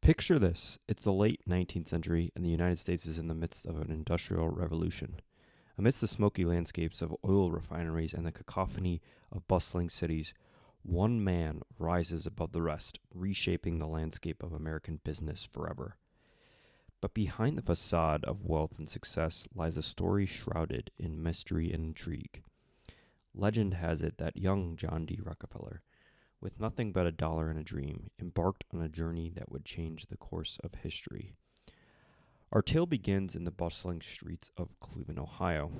Picture this. It's the late 19th century, and the United States is in the midst of an industrial revolution. Amidst the smoky landscapes of oil refineries and the cacophony of bustling cities, one man rises above the rest, reshaping the landscape of American business forever. But behind the facade of wealth and success lies a story shrouded in mystery and intrigue. Legend has it that young John D. Rockefeller, with nothing but $1 and a dream, embarked on a journey that would change the course of history. Our tale begins in the bustling streets of Cleveland, Ohio,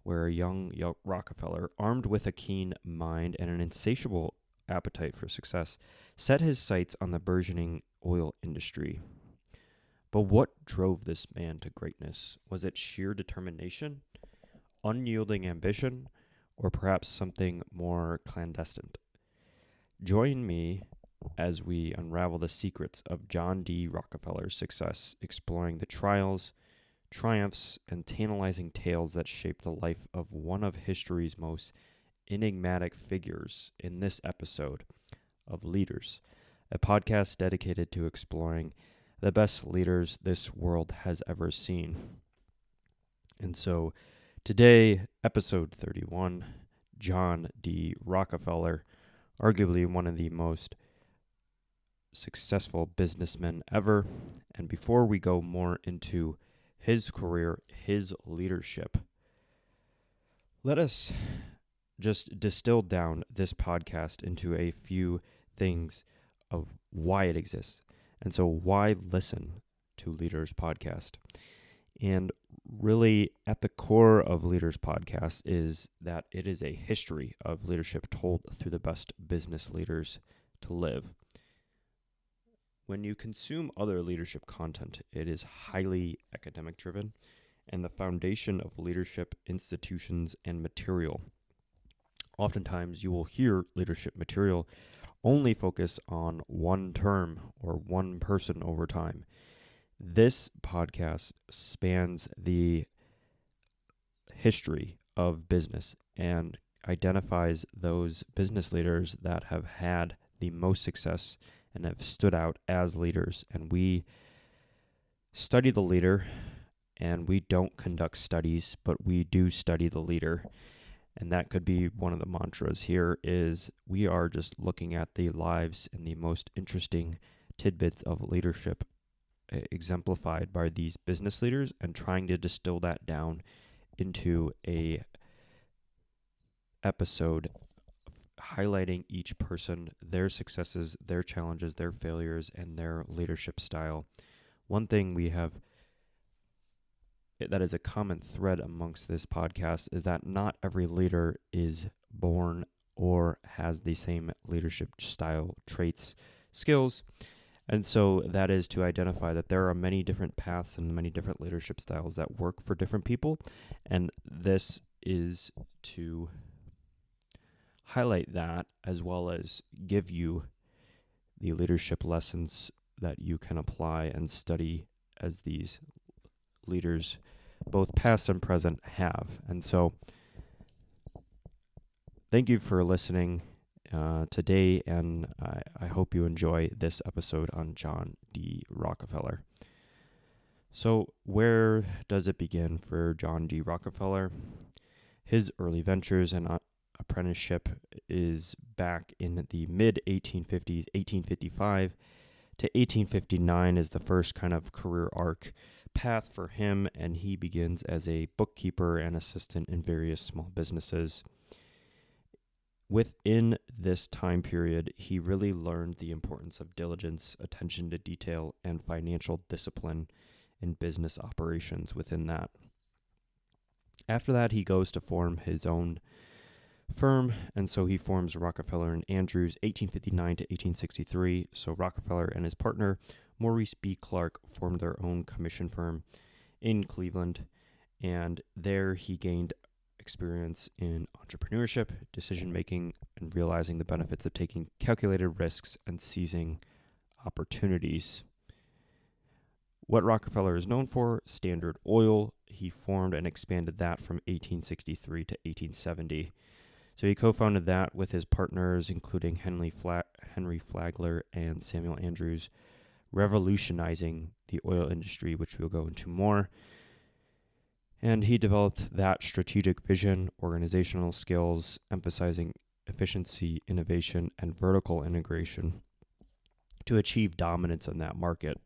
where a young Rockefeller, armed with a keen mind and an insatiable appetite for success, set his sights on the burgeoning oil industry. But what drove this man to greatness? Was it sheer determination, unyielding ambition, or perhaps something more clandestine? Join me as we unravel the secrets of John D. Rockefeller's success, exploring the trials, triumphs, and tantalizing tales that shaped the life of one of history's most enigmatic figures in this episode of Leaders, a podcast dedicated to exploring the best leaders this world has ever seen. And so today, episode 31, John D. Rockefeller, arguably one of the most successful businessmen ever. And before we go more into his career, his leadership, let us just distill down this podcast into a few things of why it exists. And so why listen to Leaders Podcast? And really at the core of Leaders Podcast is that it is a history of leadership told through the best business leaders to live. When you consume other leadership content, it is highly academic driven, and the foundation of leadership institutions and material. Oftentimes you will hear leadership material only focus on one term or one person over time. This podcast spans the history of business and identifies those business leaders that have had the most success and have stood out as leaders. And we study the leader, and we don't conduct studies, but we do study the leader. And that could be one of the mantras here is we are just looking at the lives and the most interesting tidbits of leadership exemplified by these business leaders and trying to distill that down into a episode highlighting each person, their successes, their challenges, their failures, and their leadership style. One thing we have that is a common thread amongst this podcast is that not every leader is born or has the same leadership style, traits, skills. And so that is to identify that there are many different paths and many different leadership styles that work for different people. And this is to highlight that as well as give you the leadership lessons that you can apply and study as these leaders, both past and present, have. And so thank you for listening today, and I hope you enjoy this episode on John D. Rockefeller. So where does it begin for John D. Rockefeller? His early ventures and apprenticeship is back in the mid-1850s. 1855 to 1859 is the first kind of career arc path for him, and he begins as a bookkeeper and assistant in various small businesses. Within this time period, he really learned the importance of diligence, attention to detail, and financial discipline in business operations within that. After that, he goes to form his own firm, and so he forms Rockefeller and Andrews, 1859 to 1863. So Rockefeller and his partner, Maurice B. Clark, formed their own commission firm in Cleveland, and there he gained experience in entrepreneurship, decision-making, and realizing the benefits of taking calculated risks and seizing opportunities. What Rockefeller is known for, Standard Oil. He formed and expanded that from 1863 to 1870. So he co-founded that with his partners, including Henry Flagler and Samuel Andrews, revolutionizing the oil industry, which we'll go into more. And he developed that strategic vision, organizational skills, emphasizing efficiency, innovation, and vertical integration to achieve dominance in that market.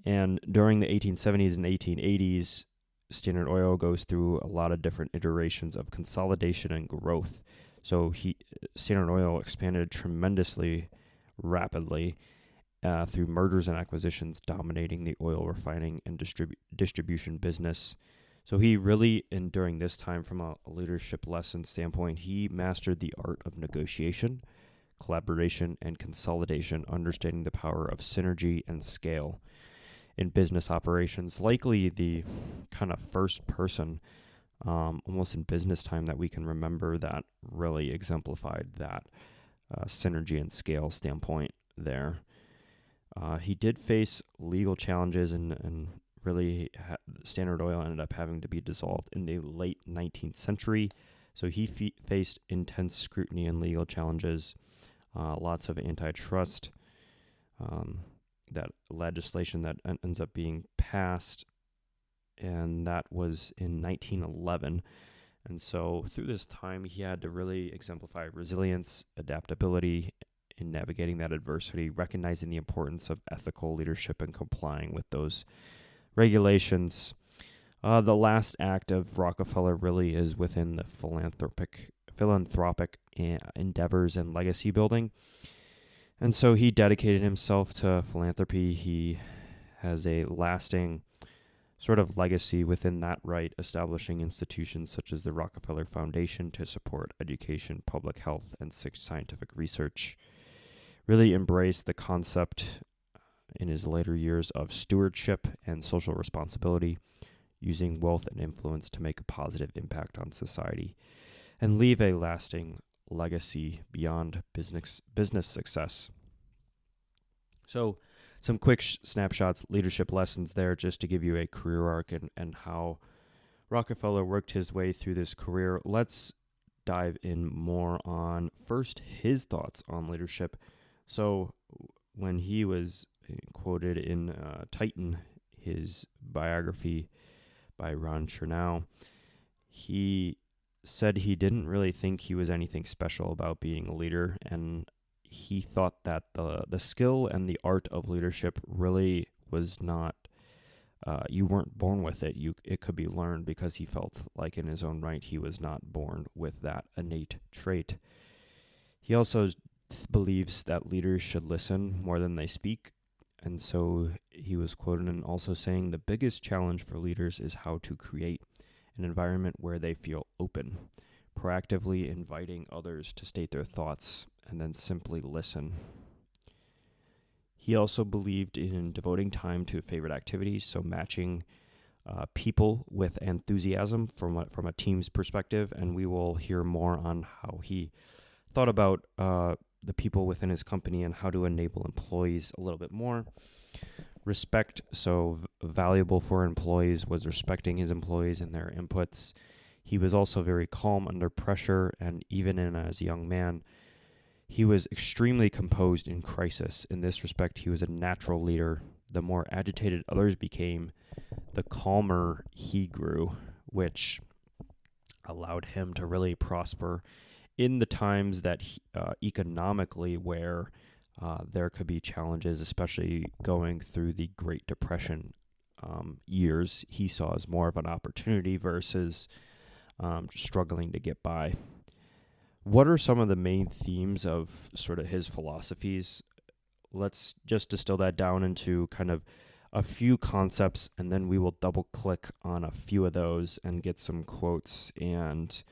And during the 1870s and 1880s, Standard Oil goes through a lot of different iterations of consolidation and growth. So Standard Oil expanded tremendously rapidly through mergers and acquisitions, dominating the oil refining and distribution business. So he really, and during this time, from a leadership lesson standpoint, he mastered the art of negotiation, collaboration, and consolidation, understanding the power of synergy and scale in business operations. Likely the kind of first person, almost in business time, that we can remember that really exemplified that synergy and scale standpoint there. He did face legal challenges, and really Standard Oil ended up having to be dissolved in the late 19th century. So he faced intense scrutiny and legal challenges, lots of antitrust, that legislation that ends up being passed, and that was in 1911. And so through this time, he had to really exemplify resilience, adaptability in navigating that adversity, recognizing the importance of ethical leadership and complying with those regulations. The last act of Rockefeller really is within the philanthropic endeavors and legacy building. And so he dedicated himself to philanthropy. He has a lasting sort of legacy within that right, establishing institutions such as the Rockefeller Foundation to support education, public health, and scientific research. Really embraced the concept in his later years of stewardship and social responsibility, using wealth and influence to make a positive impact on society and leave a lasting legacy beyond business success. So some quick snapshots, leadership lessons there, just to give you a career arc and how Rockefeller worked his way through this career. Let's dive in more on first his thoughts on leadership. So when he was quoted in Titan, his biography by Ron Chernow, he said he didn't really think he was anything special about being a leader, and he thought that the skill and the art of leadership really was not, you weren't born with it. It could be learned, because he felt like in his own right he was not born with that innate trait. He also believes that leaders should listen more than they speak. And so he was quoted in also saying, the biggest challenge for leaders is how to create an environment where they feel open, proactively inviting others to state their thoughts and then simply listen. He also believed in devoting time to favorite activities, so matching people with enthusiasm from a team's perspective, and we will hear more on how he thought about the people within his company and how to enable employees a little bit more. Respect, so valuable for employees was respecting his employees and their inputs. He was also very calm under pressure, and even as a young man, he was extremely composed in crisis. In this respect, he was a natural leader. The more agitated others became, the calmer he grew, which allowed him to really prosper in the times that economically where there could be challenges, especially going through the Great Depression years. He saw as more of an opportunity versus struggling to get by. What are some of the main themes of sort of his philosophies? Let's just distill that down into kind of a few concepts, and then we will double click on a few of those and get some quotes and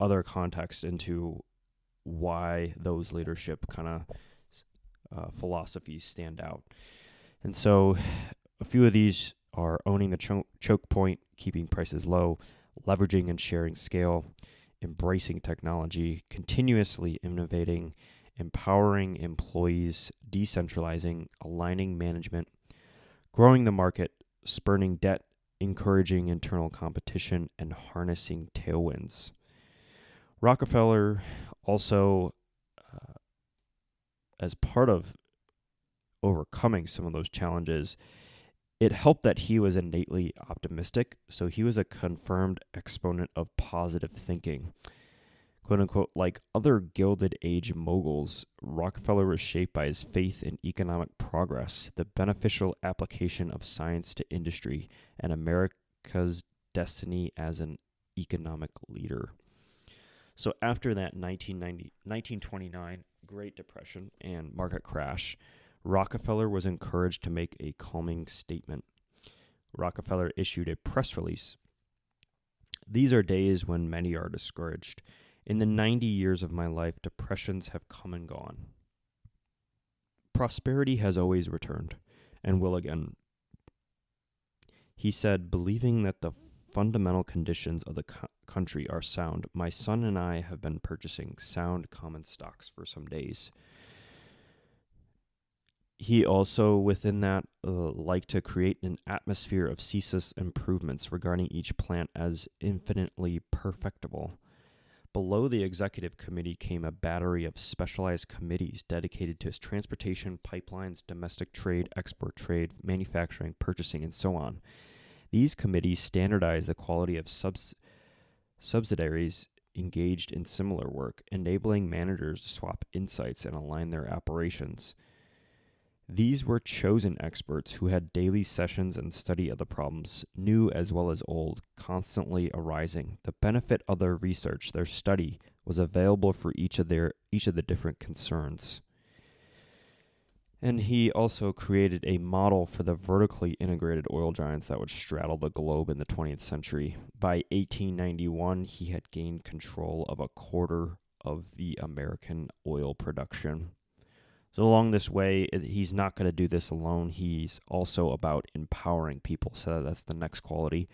other context into why those leadership kind of philosophies stand out. And so a few of these are owning the choke point, keeping prices low, leveraging and sharing scale, embracing technology, continuously innovating, empowering employees, decentralizing, aligning management, growing the market, spurning debt, encouraging internal competition, and harnessing tailwinds. Rockefeller also, as part of overcoming some of those challenges, it helped that he was innately optimistic, so he was a confirmed exponent of positive thinking. Quote unquote, like other Gilded Age moguls, Rockefeller was shaped by his faith in economic progress, the beneficial application of science to industry, and America's destiny as an economic leader. So after that 1929 Great Depression and market crash, Rockefeller was encouraged to make a calming statement. Rockefeller issued a press release. These are days when many are discouraged. In the 90 years of my life, depressions have come and gone. Prosperity has always returned and will again. He said, believing that the fundamental conditions of the country are sound, my son and I have been purchasing sound common stocks for some days. He also, within that, liked to create an atmosphere of ceaseless improvements regarding each plant as infinitely perfectible. Below the executive committee came a battery of specialized committees dedicated to transportation, pipelines, domestic trade, export trade, manufacturing, purchasing, and so on. These committees standardized the quality of subsidiaries engaged in similar work, enabling managers to swap insights and align their operations. These were chosen experts who had daily sessions and study of the problems, new as well as old, constantly arising. The benefit of their research, their study, was available for each of the different concerns. And he also created a model for the vertically integrated oil giants that would straddle the globe in the 20th century. By 1891, he had gained control of a quarter of the American oil production. So along this way, he's not going to do this alone. He's also about empowering people. So that's the next quality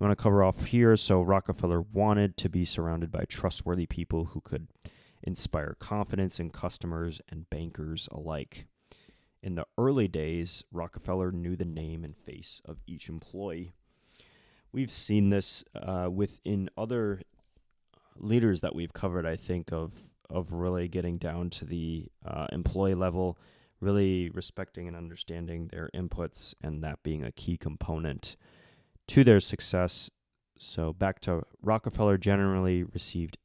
I want to cover off here. So Rockefeller wanted to be surrounded by trustworthy people who could inspire confidence in customers and bankers alike. In the early days, Rockefeller knew the name and face of each employee. We've seen this within other leaders that we've covered, I think, of really getting down to the employee level, really respecting and understanding their inputs, and that being a key component to their success. So back to Rockefeller generally received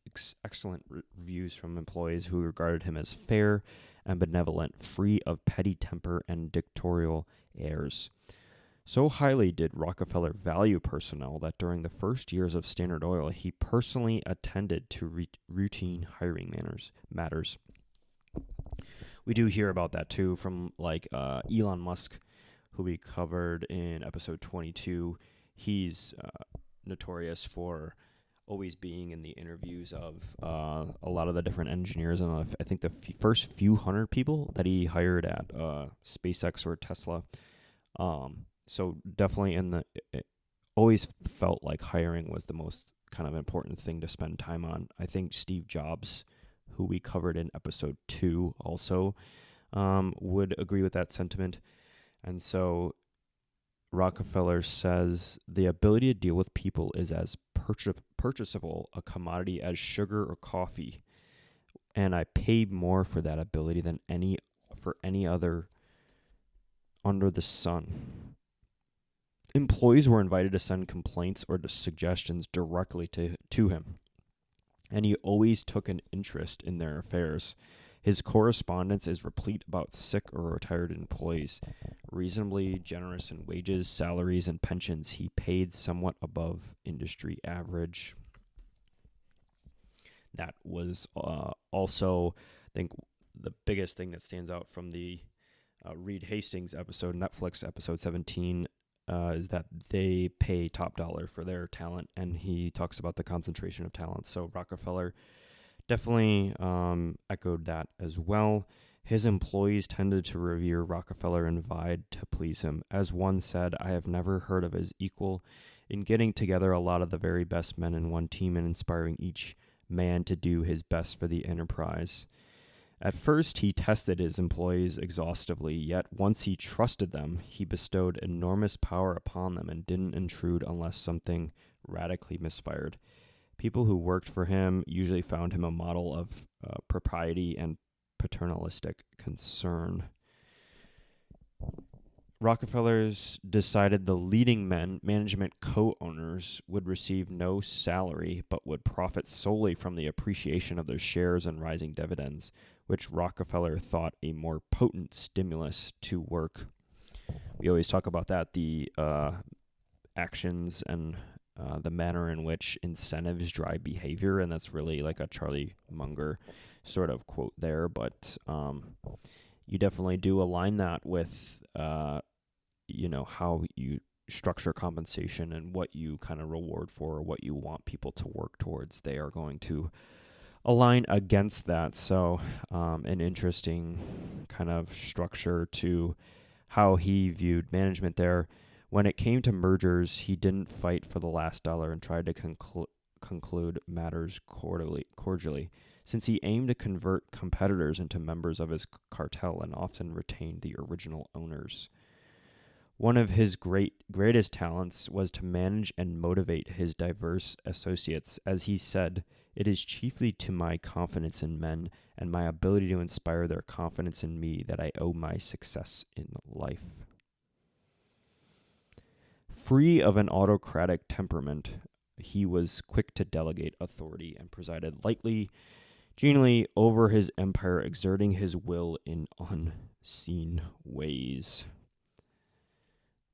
excellent reviews from employees who regarded him as fair and benevolent, free of petty temper and dictatorial airs. So highly did Rockefeller value personnel that during the first years of Standard Oil, he personally attended to routine hiring matters. We do hear about that too from Elon Musk, who we covered in episode 22. He's notorious for always being in the interviews of a lot of the different engineers. And I think the first few hundred people that he hired at SpaceX or Tesla. So definitely it always felt like hiring was the most kind of important thing to spend time on. I think Steve Jobs, who we covered in episode 2 also, would agree with that sentiment. And so Rockefeller says the ability to deal with people is as purchasable a commodity as sugar or coffee, and I paid more for that ability than any other under the sun. Employees were invited to send complaints or suggestions directly to him, and he always took an interest in their affairs. His correspondence is replete about sick or retired employees. Reasonably generous in wages, salaries, and pensions, he paid somewhat above industry average. That was also, I think, the biggest thing that stands out from the Reed Hastings episode, Netflix episode 17, is that they pay top dollar for their talent, and he talks about the concentration of talent. So Rockefeller definitely echoed that as well. His employees tended to revere Rockefeller and vied to please him. As one said, I have never heard of his equal in getting together a lot of the very best men in one team and inspiring each man to do his best for the enterprise. At first, he tested his employees exhaustively, yet once he trusted them, he bestowed enormous power upon them and didn't intrude unless something radically misfired. People who worked for him usually found him a model of propriety and paternalistic concern. Rockefellers decided the leading management co-owners would receive no salary but would profit solely from the appreciation of their shares and rising dividends, which Rockefeller thought a more potent stimulus to work. We always talk about that, the actions and the manner in which incentives drive behavior, and that's really like a Charlie Munger sort of quote there, but you definitely do align that with how you structure compensation and what you kind of reward for, or what you want people to work towards. They are going to align against that. So an interesting kind of structure to how he viewed management there. When it came to mergers, he didn't fight for the last dollar and tried to conclude matters cordially, since he aimed to convert competitors into members of his cartel and often retained the original owners. One of his greatest talents was to manage and motivate his diverse associates. As he said, "It is chiefly to my confidence in men and my ability to inspire their confidence in me that I owe my success in life." Free of an autocratic temperament, he was quick to delegate authority and presided lightly, genially over his empire, exerting his will in unseen ways.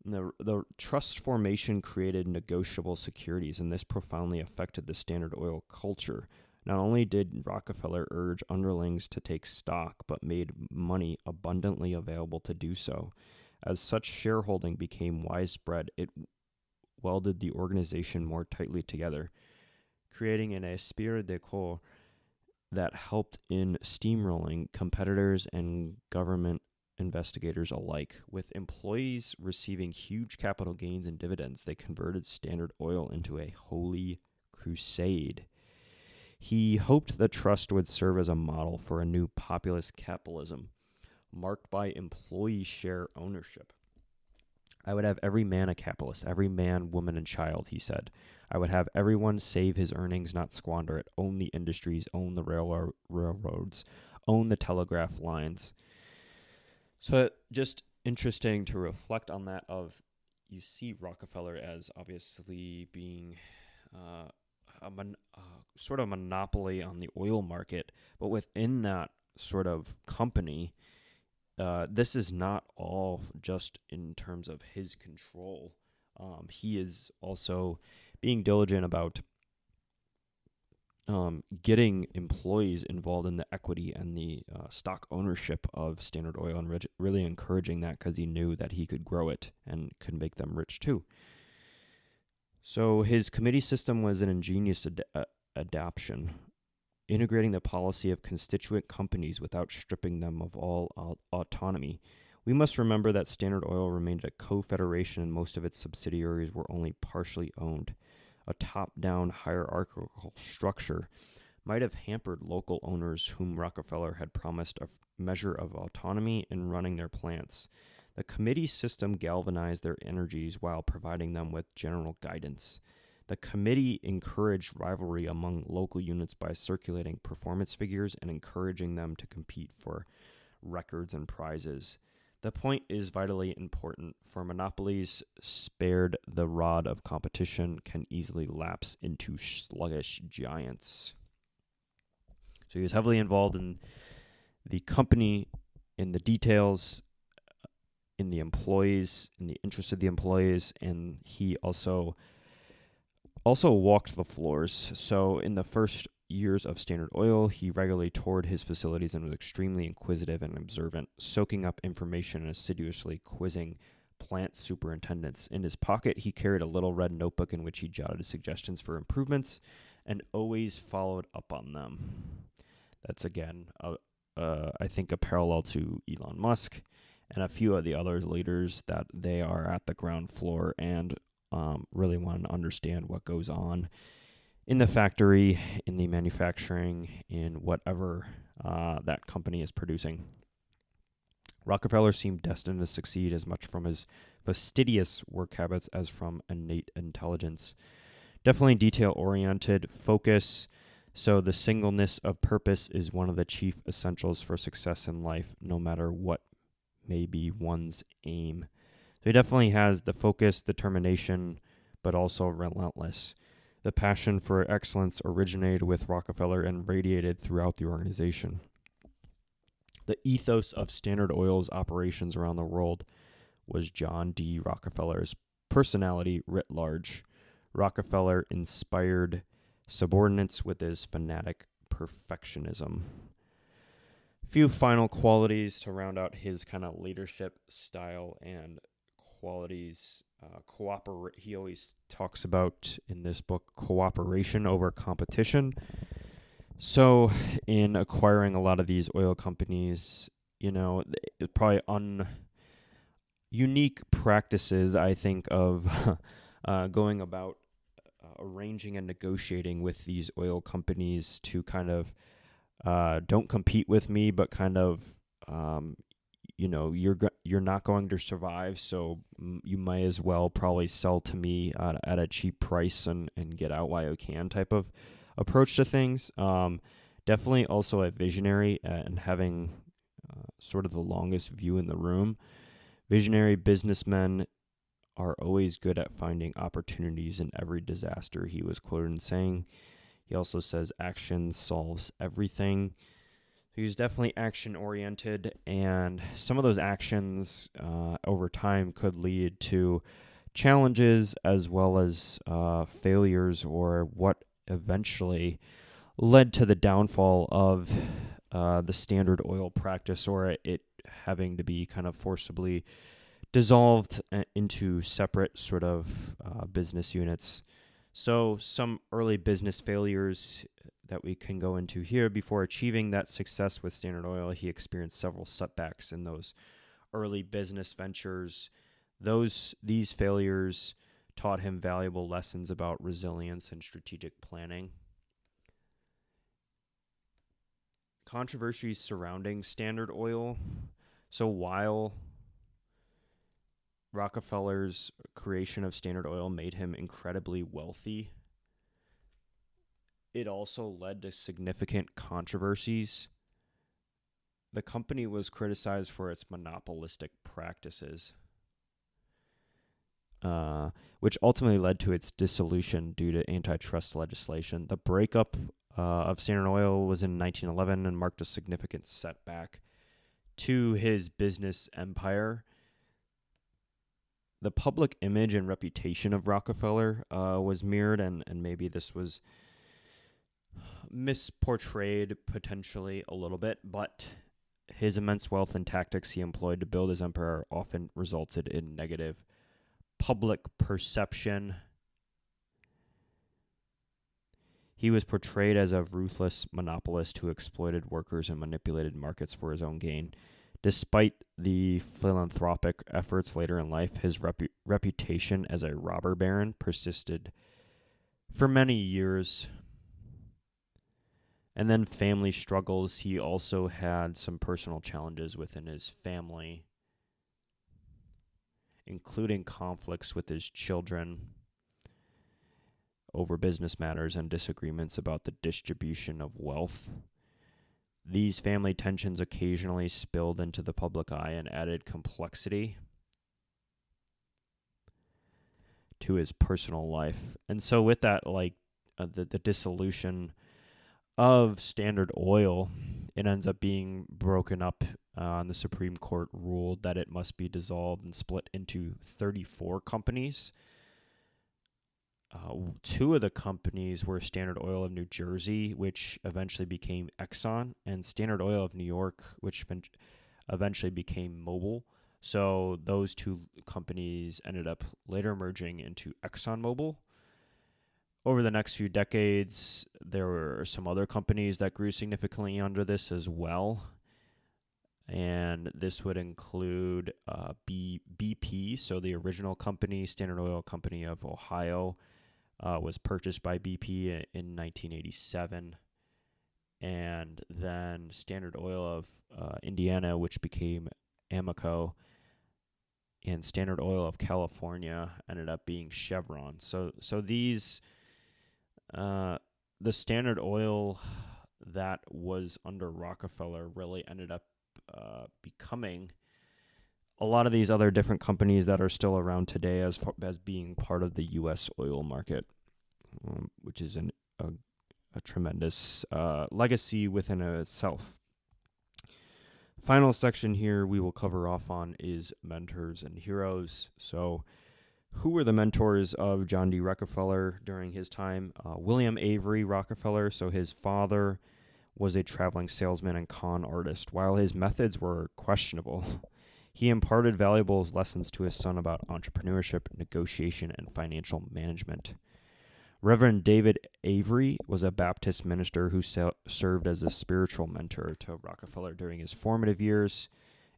The trust formation created negotiable securities, and this profoundly affected the Standard Oil culture. Not only did Rockefeller urge underlings to take stock, but made money abundantly available to do so. As such shareholding became widespread, it welded the organization more tightly together, creating an esprit de corps that helped in steamrolling competitors and government investigators alike. With employees receiving huge capital gains and dividends, they converted Standard Oil into a holy crusade. He hoped the trust would serve as a model for a new populist capitalism, marked by employee share ownership. "I would have every man a capitalist, every man, woman, and child," he said. "I would have everyone save his earnings, not squander it, own the industries, own the railroads, own the telegraph lines." So just interesting to reflect on that. You see Rockefeller as obviously being sort of monopoly on the oil market, but within that sort of company, this is not all just in terms of his control. He is also being diligent about getting employees involved in the equity and the stock ownership of Standard Oil, and really encouraging that because he knew that he could grow it and could make them rich too. So his committee system was an ingenious adaptation, integrating the policy of constituent companies without stripping them of all autonomy. We must remember that Standard Oil remained a co-federation and most of its subsidiaries were only partially owned. A top-down hierarchical structure might have hampered local owners whom Rockefeller had promised a measure of autonomy in running their plants. The committee system galvanized their energies while providing them with general guidance. The committee encouraged rivalry among local units by circulating performance figures and encouraging them to compete for records and prizes. The point is vitally important, for monopolies spared the rod of competition can easily lapse into sluggish giants. So he was heavily involved in the company, in the details, in the employees, in the interest of the employees, and he also walked the floors. So in the first years of Standard Oil, he regularly toured his facilities and was extremely inquisitive and observant, soaking up information and assiduously quizzing plant superintendents. In his pocket, he carried a little red notebook in which he jotted suggestions for improvements and always followed up on them. That's, again, I think a parallel to Elon Musk and a few of the other leaders, that they are at the ground floor and really want to understand what goes on in the factory, in the manufacturing, in whatever that company is producing. Rockefeller seemed destined to succeed as much from his fastidious work habits as from innate intelligence. Definitely detail-oriented focus, so the singleness of purpose is one of the chief essentials for success in life, no matter what may be one's aim. So he definitely has the focus, determination, but also relentless. The passion for excellence originated with Rockefeller and radiated throughout the organization. The ethos of Standard Oil's operations around the world was John D. Rockefeller's personality writ large. Rockefeller inspired subordinates with his fanatic perfectionism. Few final qualities to round out his kind of leadership style and qualities. He always talks about in this book cooperation over competition. So, in acquiring a lot of these oil companies, probably unique practices, I think, of going about arranging and negotiating with these oil companies to kind of don't compete with me, but kind of, you're not going to survive, so you might as well probably sell to me at a cheap price and get out while you can type of approach to things. Definitely also a visionary and having sort of the longest view in the room. Visionary businessmen are always good at finding opportunities in every disaster, he was quoted in saying. He also says action solves everything. He's definitely action-oriented, and some of those actions over time could lead to challenges as well as failures, or what eventually led to the downfall of the Standard Oil practice, or it having to be kind of forcibly dissolved into separate sort of business units. So some early business failures that we can go into here. Before achieving that success with Standard Oil, he experienced several setbacks in those early business ventures. These failures taught him valuable lessons about resilience and strategic planning. Controversies surrounding Standard Oil. So while Rockefeller's creation of Standard Oil made him incredibly wealthy, it also led to significant controversies. The company was criticized for its monopolistic practices, which ultimately led to its dissolution due to antitrust legislation. The breakup of Standard Oil was in 1911 and marked a significant setback to his business empire. The public image and reputation of Rockefeller was mirrored, and maybe this was misportrayed potentially a little bit, but his immense wealth and tactics he employed to build his empire often resulted in negative public perception. He was portrayed as a ruthless monopolist who exploited workers and manipulated markets for his own gain. Despite the philanthropic efforts later in life, his reputation as a robber baron persisted for many years. And then family struggles. He also had some personal challenges within his family, including conflicts with his children over business matters and disagreements about the distribution of wealth. These family tensions occasionally spilled into the public eye and added complexity to his personal life. And so with that, the dissolution of Standard Oil, it ends up being broken up. And the Supreme Court ruled that it must be dissolved and split into 34 companies. Two of the companies were Standard Oil of New Jersey, which eventually became Exxon, and Standard Oil of New York, which eventually became Mobil. So those two companies ended up later merging into ExxonMobil. Over the next few decades, there were some other companies that grew significantly under this as well. And this would include BP, so the original company, Standard Oil Company of Ohio, was purchased by BP in 1987. And then Standard Oil of Indiana, which became Amoco, and Standard Oil of California ended up being Chevron. So these, the Standard Oil that was under Rockefeller really ended up becoming a lot of these other different companies that are still around today as being part of the U.S. oil market, which is a tremendous legacy within itself. Final section here we will cover off on is mentors and heroes. So who were the mentors of John D. Rockefeller during his time? William Avery Rockefeller. So his father was a traveling salesman and con artist. While his methods were questionable, he imparted valuable lessons to his son about entrepreneurship, negotiation, and financial management. Reverend David Avery was a Baptist minister who served as a spiritual mentor to Rockefeller during his formative years,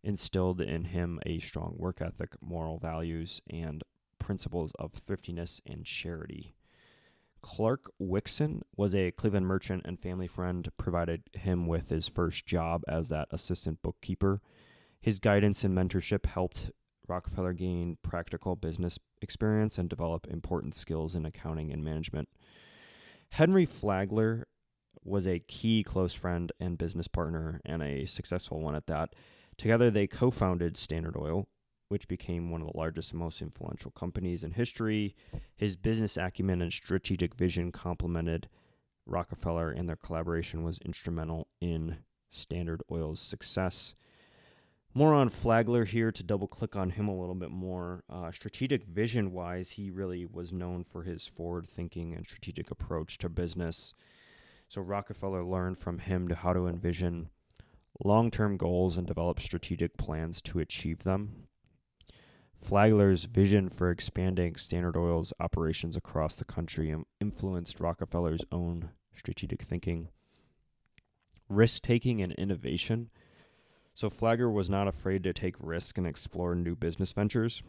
instilled in him a strong work ethic, moral values, and principles of thriftiness and charity. Clark Wixon was a Cleveland merchant and family friend, provided him with his first job as that assistant bookkeeper. His guidance and mentorship helped Rockefeller gain practical business experience and develop important skills in accounting and management. Henry Flagler was a key close friend and business partner, and a successful one at that. Together, they co-founded Standard Oil, which became one of the largest and most influential companies in history. His business acumen and strategic vision complemented Rockefeller, and their collaboration was instrumental in Standard Oil's success. More on Flagler here to double-click on him a little bit more. Strategic vision-wise, he really was known for his forward-thinking and strategic approach to business. So Rockefeller learned from him to how to envision long-term goals and develop strategic plans to achieve them. Flagler's vision for expanding Standard Oil's operations across the country influenced Rockefeller's own strategic thinking. Risk-taking and innovation. So Flagler was not afraid to take risk and explore new business ventures.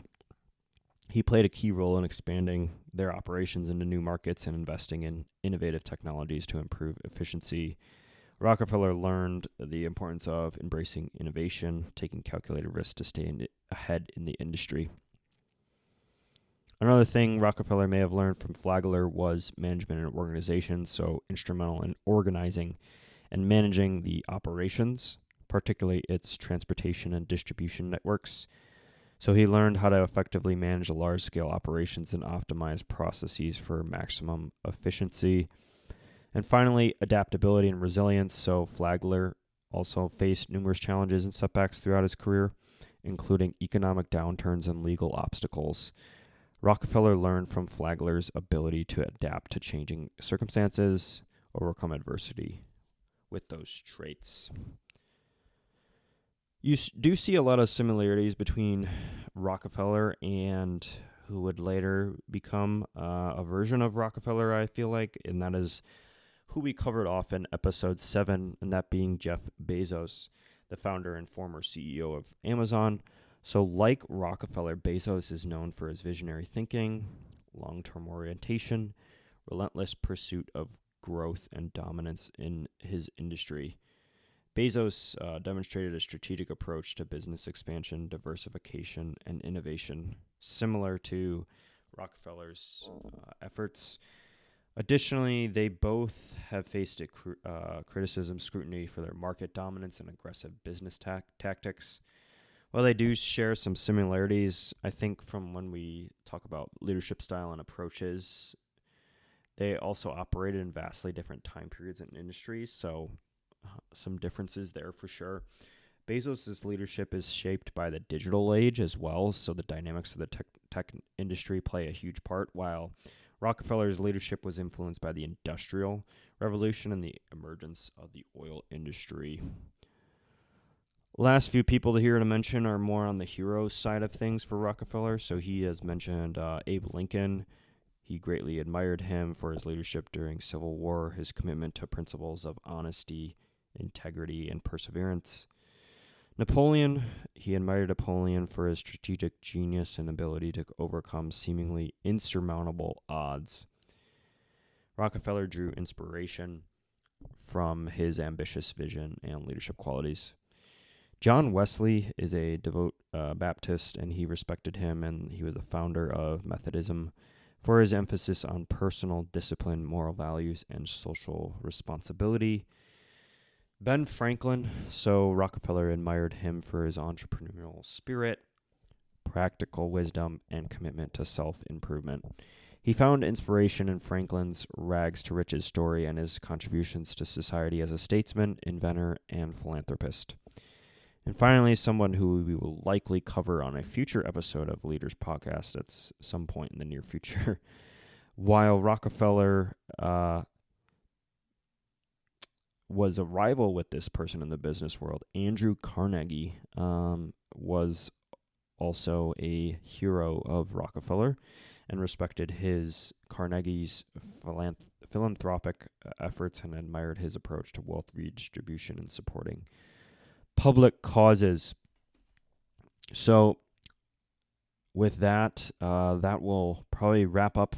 He played a key role in expanding their operations into new markets and investing in innovative technologies to improve efficiency. Rockefeller learned the importance of embracing innovation, taking calculated risks to stay ahead in the industry. Another thing Rockefeller may have learned from Flagler was management and organization, so instrumental in organizing and managing the operations, particularly its transportation and distribution networks. So he learned how to effectively manage large-scale operations and optimize processes for maximum efficiency. And finally, adaptability and resilience. So Flagler also faced numerous challenges and setbacks throughout his career, including economic downturns and legal obstacles. Rockefeller learned from Flagler's ability to adapt to changing circumstances, overcome adversity with those traits. You do see a lot of similarities between Rockefeller and who would later become a version of Rockefeller, I feel like, and that is who we covered off in episode 7, and that being Jeff Bezos, the founder and former CEO of Amazon. So like Rockefeller, Bezos is known for his visionary thinking, long-term orientation, relentless pursuit of growth and dominance in his industry. Bezos demonstrated a strategic approach to business expansion, diversification, and innovation, similar to Rockefeller's efforts. Additionally, they both have faced criticism, scrutiny for their market dominance and aggressive business tactics. While they do share some similarities, I think from when we talk about leadership style and approaches, they also operated in vastly different time periods and industries, so some differences there for sure. Bezos' leadership is shaped by the digital age as well, so the dynamics of the tech industry play a huge part, while Rockefeller's leadership was influenced by the Industrial Revolution and the emergence of the oil industry. Last few people here to mention are more on the hero side of things for Rockefeller. So he has mentioned Abe Lincoln. He greatly admired him for his leadership during Civil War, his commitment to principles of honesty, integrity, and perseverance. Napoleon, he admired Napoleon for his strategic genius and ability to overcome seemingly insurmountable odds. Rockefeller drew inspiration from his ambitious vision and leadership qualities. John Wesley is a devout Baptist, and he respected him, and he was the founder of Methodism for his emphasis on personal discipline, moral values, and social responsibility. Ben Franklin, so Rockefeller admired him for his entrepreneurial spirit, practical wisdom, and commitment to self-improvement. He found inspiration in Franklin's rags to riches story and his contributions to society as a statesman, inventor, and philanthropist. And finally, someone who we will likely cover on a future episode of Leaders Podcast at some point in the near future. While Rockefeller was a rival with this person in the business world, Andrew Carnegie was also a hero of Rockefeller and respected Carnegie's philanthropic efforts and admired his approach to wealth redistribution and supporting public causes. So with that, that will probably wrap up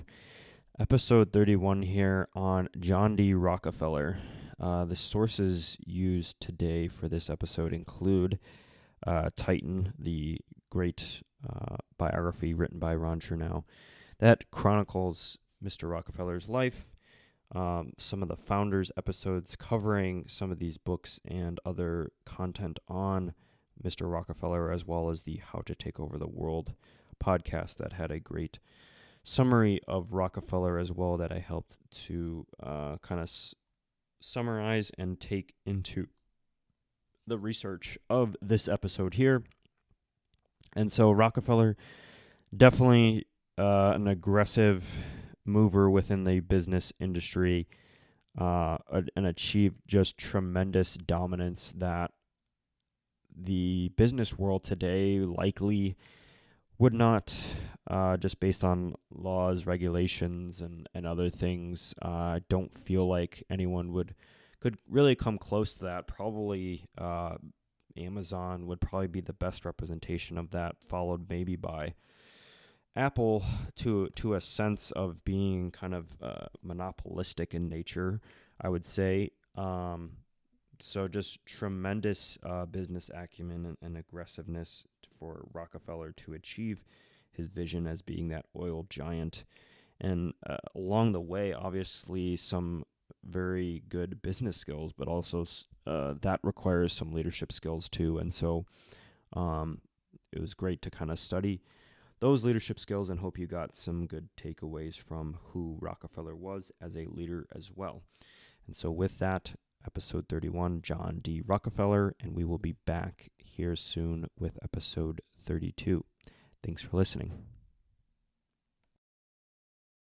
episode 31 here on John D. Rockefeller. The sources used today for this episode include Titan, the great biography written by Ron Chernow that chronicles Mr. Rockefeller's life, some of the founders' episodes covering some of these books and other content on Mr. Rockefeller, as well as the How to Take Over the World podcast that had a great summary of Rockefeller as well that I helped to kind of summarize and take into the research of this episode here. And so Rockefeller, definitely an aggressive mover within the business industry and achieved just tremendous dominance that the business world today likely would not, just based on laws, regulations, and other things. I don't feel like anyone could really come close to that. Probably Amazon would probably be the best representation of that, followed maybe by Apple to a sense of being kind of monopolistic in nature, I would say. So just tremendous business acumen and aggressiveness for Rockefeller to achieve his vision as being that oil giant. And along the way, obviously, some very good business skills, but also that requires some leadership skills too. And so it was great to kind of study those leadership skills and hope you got some good takeaways from who Rockefeller was as a leader as well. And so with that, episode 31, John D. Rockefeller, and we will be back here soon with episode 32. Thanks for listening.